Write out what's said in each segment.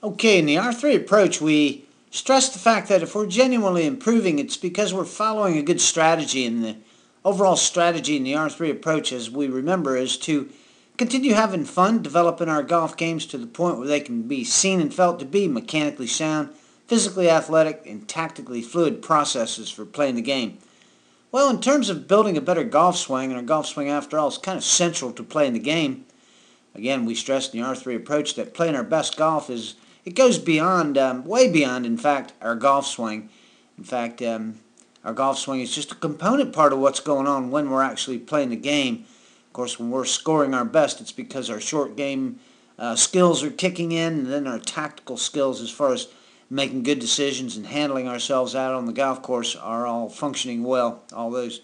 Okay, in the R3 approach, we stress the fact that if we're genuinely improving, it's because we're following a good strategy. And the overall strategy in the R3 approach, as we remember, is to continue having fun, developing our golf games to the point where they can be seen and felt to be mechanically sound, physically athletic, and tactically fluid processes for playing the game. Well, in terms of building a better golf swing, and our golf swing, after all, is kind of central to playing the game. Again, we stress in the R3 approach that playing our best golf it goes beyond, way beyond, in fact, our golf swing. In fact, our golf swing is just a component part of what's going on when we're actually playing the game. Of course, when we're scoring our best, it's because our short game skills are kicking in, and then our tactical skills as far as making good decisions and handling ourselves out on the golf course are all functioning well. All those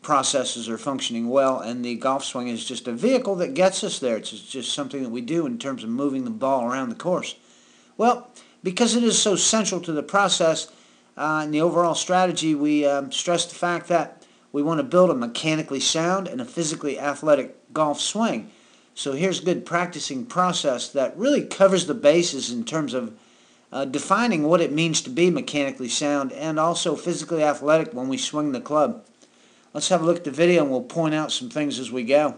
processes are functioning well, and the golf swing is just a vehicle that gets us there. It's just something that we do in terms of moving the ball around the course. Well, because it is so central to the process and the overall strategy, we stress the fact that we want to build a mechanically sound and a physically athletic golf swing. So here's a good practicing process that really covers the bases in terms of defining what it means to be mechanically sound and also physically athletic when we swing the club. Let's have a look at the video and we'll point out some things as we go.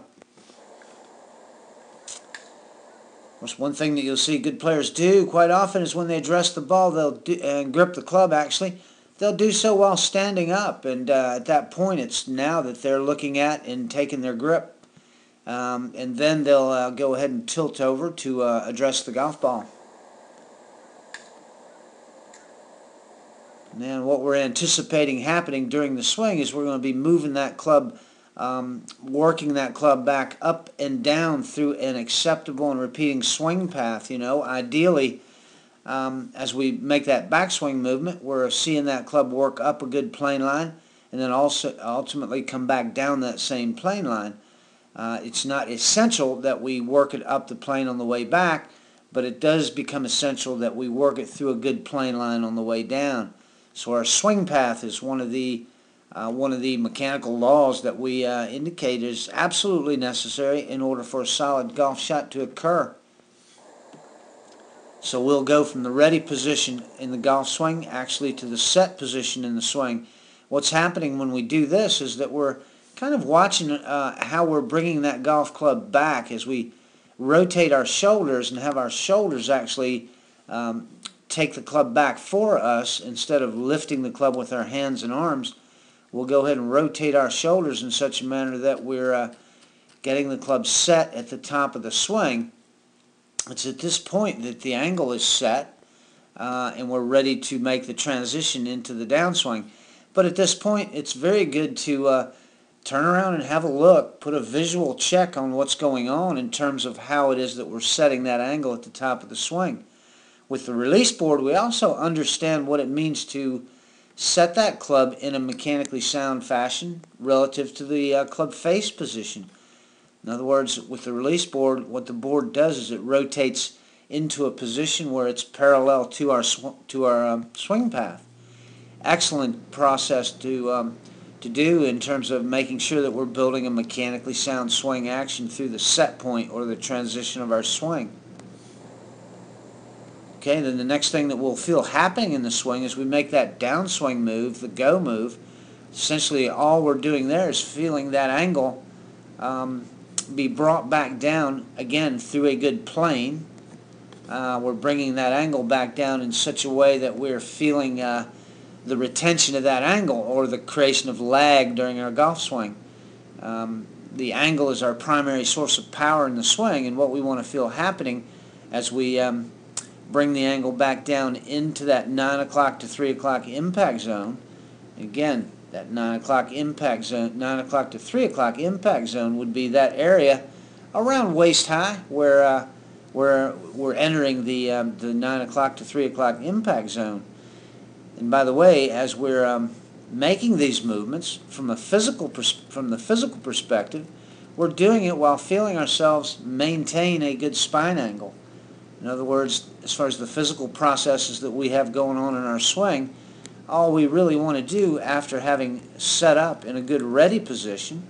One thing that you'll see good players do quite often is when they address the ball and grip the club, actually, they'll do so while standing up. And at that point, it's now that they're looking at and taking their grip. And then they'll go ahead and tilt over to address the golf ball. And what we're anticipating happening during the swing is we're going to be moving that club, working that club back up and down through an acceptable and repeating swing path. Ideally, as we make that backswing movement, we're seeing that club work up a good plane line and then also ultimately come back down that same plane line. It's not essential that we work it up the plane on the way back, but it does become essential that we work it through a good plane line on the way down. So our swing path is one of the mechanical laws that we indicate is absolutely necessary in order for a solid golf shot to occur. So we'll go from the ready position in the golf swing actually to the set position in the swing. What's happening when we do this is that we're kind of watching how we're bringing that golf club back as we rotate our shoulders and have our shoulders actually take the club back for us instead of lifting the club with our hands and arms. We'll go ahead and rotate our shoulders in such a manner that we're getting the club set at the top of the swing. It's at this point that the angle is set and we're ready to make the transition into the downswing. But at this point, it's very good to turn around and have a look, put a visual check on what's going on in terms of how it is that we're setting that angle at the top of the swing. With the release board, we also understand what it means to set that club in a mechanically sound fashion relative to the club face position. In other words, with the release board, what the board does is it rotates into a position where it's parallel to our swing path. Excellent process to do in terms of making sure that we're building a mechanically sound swing action through the set point or the transition of our swing. Okay, then the next thing that we'll feel happening in the swing is we make that downswing move, the go move. Essentially, all we're doing there is feeling that angle be brought back down again through a good plane. We're bringing that angle back down in such a way that we're feeling the retention of that angle or the creation of lag during our golf swing. The angle is our primary source of power in the swing, and what we want to feel happening as we bring the angle back down into that 9 o'clock to 3 o'clock impact zone. Again, that 9 o'clock impact zone, 9 o'clock to 3 o'clock impact zone would be that area around waist high where we're entering the 9 o'clock to 3 o'clock impact zone. And by the way, as we're making these movements from the physical perspective, we're doing it while feeling ourselves maintain a good spine angle. In other words, as far as the physical processes that we have going on in our swing, all we really want to do after having set up in a good ready position,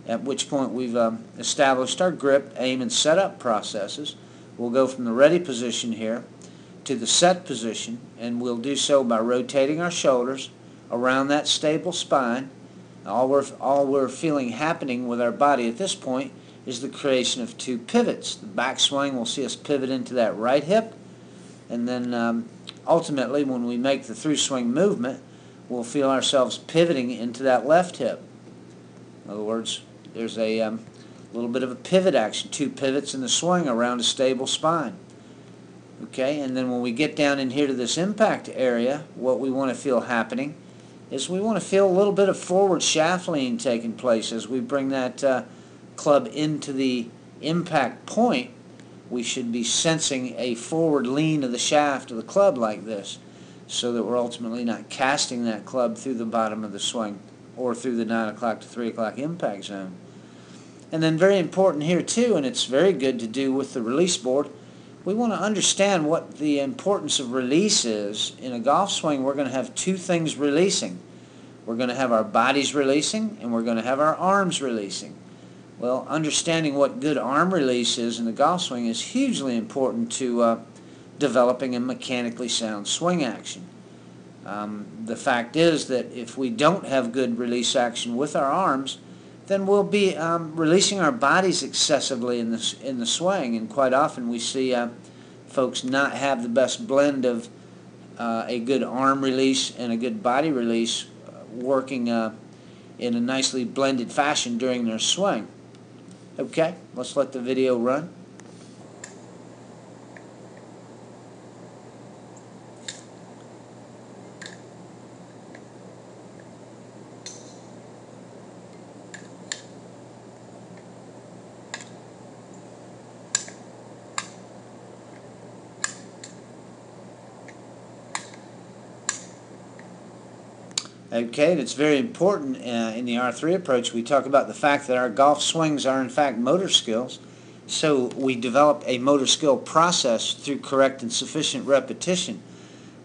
at which point we've established our grip, aim, and setup processes, we'll go from the ready position here to the set position, and we'll do so by rotating our shoulders around that stable spine. All we're feeling happening with our body at this point is the creation of two pivots. The backswing will see us pivot into that right hip, and then ultimately when we make the through swing movement, we'll feel ourselves pivoting into that left hip. In other words, there's a little bit of a pivot action, two pivots in the swing around a stable spine. Okay, and then when we get down in here to this impact area, what we want to feel happening is we want to feel a little bit of forward shaft lean taking place as we bring that club into the impact point. We should be sensing a forward lean of the shaft of the club like this, so that we're ultimately not casting that club through the bottom of the swing or through the 9 o'clock to 3 o'clock impact zone. And then very important here too, and it's very good to do with the release board, we want to understand what the importance of release is. In a golf swing, we're going to have two things releasing. We're going to have our bodies releasing, and we're going to have our arms releasing. Well, understanding what good arm release is in the golf swing is hugely important to developing a mechanically sound swing action. The fact is that if we don't have good release action with our arms, then we'll be releasing our bodies excessively in the swing, and quite often we see folks not have the best blend of a good arm release and a good body release working in a nicely blended fashion during their swing. Okay, let's let the video run. Okay, and it's very important in the R3 approach. We talk about the fact that our golf swings are in fact motor skills. So we develop a motor skill process through correct and sufficient repetition.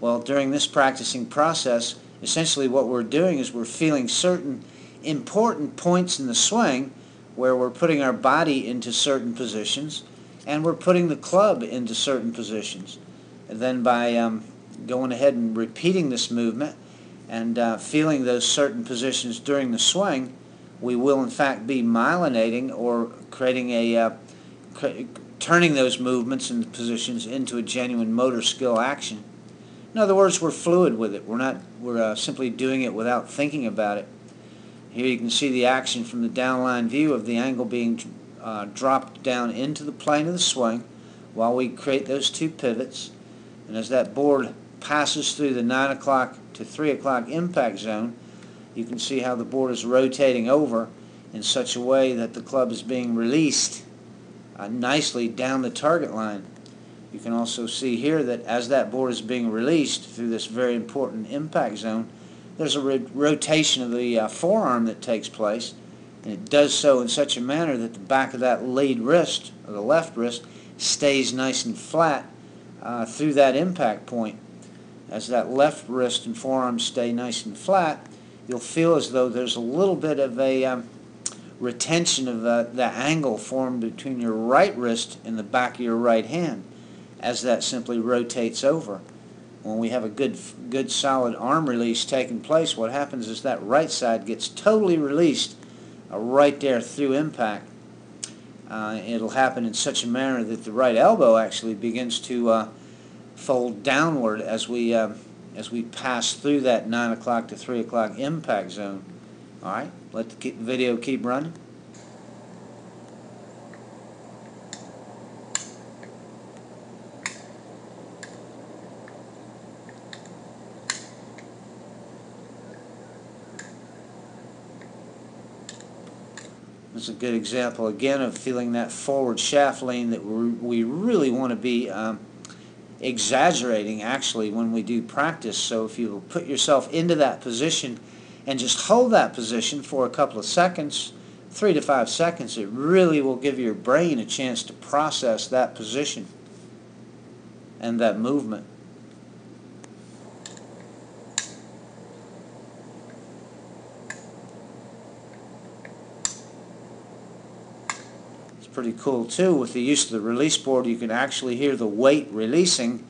Well, during this practicing process, essentially what we're doing is we're feeling certain important points in the swing where we're putting our body into certain positions and we're putting the club into certain positions. And then by going ahead and repeating this movement and feeling those certain positions during the swing, we will in fact be myelinating or creating a turning those movements and positions into a genuine motor skill action. In other words, we're fluid with it. We're simply doing it without thinking about it. Here you can see the action from the downline view of the angle being dropped down into the plane of the swing while we create those two pivots. And as that board passes through the 9 o'clock to 3 o'clock impact zone, you can see how the board is rotating over in such a way that the club is being released nicely down the target line. You can also see here that as that board is being released through this very important impact zone, there's a rotation of the forearm that takes place, and it does so in such a manner that the back of that lead wrist, or the left wrist, stays nice and flat through that impact point. As that left wrist and forearm stay nice and flat, you'll feel as though there's a little bit of a retention of the angle formed between your right wrist and the back of your right hand as that simply rotates over. When we have a good solid arm release taking place, what happens is that right side gets totally released right there through impact. It'll happen in such a manner that the right elbow actually begins to fold downward as we pass through that 9 o'clock to 3 o'clock impact zone. All right, let the video keep running. This is a good example again of feeling that forward shaft lean that we really want to be exaggerating actually when we do practice. So if you put yourself into that position and just hold that position for a couple of seconds, 3 to 5 seconds, it really will give your brain a chance to process that position and that movement. Pretty cool too. With the use of the release board, you can actually hear the weight releasing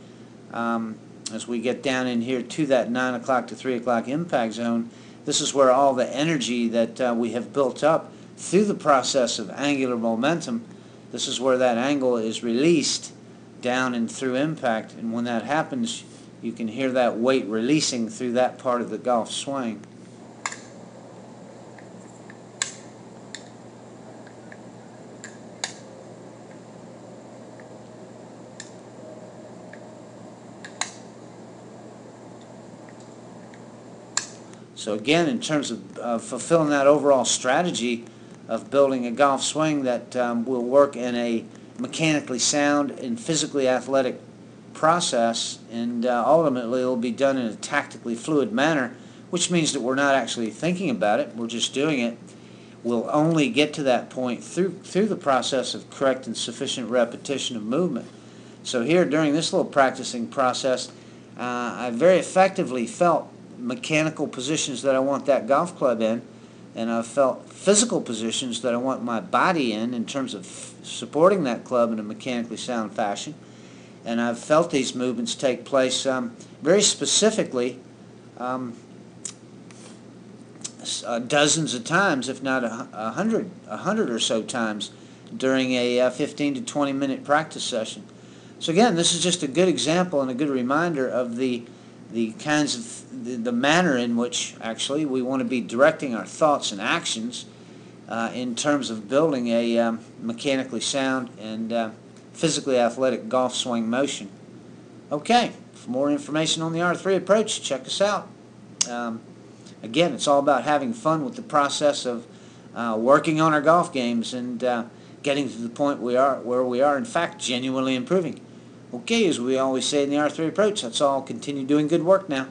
as we get down in here to that 9 o'clock to 3 o'clock impact zone, this is where all the energy that we have built up through the process of angular momentum, this is where that angle is released down and through impact. And when that happens, you can hear that weight releasing through that part of the golf swing. So again, in terms of fulfilling that overall strategy of building a golf swing that will work in a mechanically sound and physically athletic process, and ultimately it will be done in a tactically fluid manner, which means that we're not actually thinking about it, we're just doing it. We'll only get to that point through the process of correct and sufficient repetition of movement. So here, during this little practicing process, I very effectively felt mechanical positions that I want that golf club in, and I've felt physical positions that I want my body in terms of supporting that club in a mechanically sound fashion. And I've felt these movements take place very specifically dozens of times, if not a hundred or so times during a 15 to 20 minute practice session. So again, this is just a good example and a good reminder of the kinds of the manner in which actually we want to be directing our thoughts and actions in terms of building a mechanically sound and physically athletic golf swing motion. Okay, for more information on the R3 approach, check us out. Again, it's all about having fun with the process of working on our golf games and getting to the point where we are in fact genuinely improving. Okay, as we always say in the R3 approach, that's all. Continue doing good work now.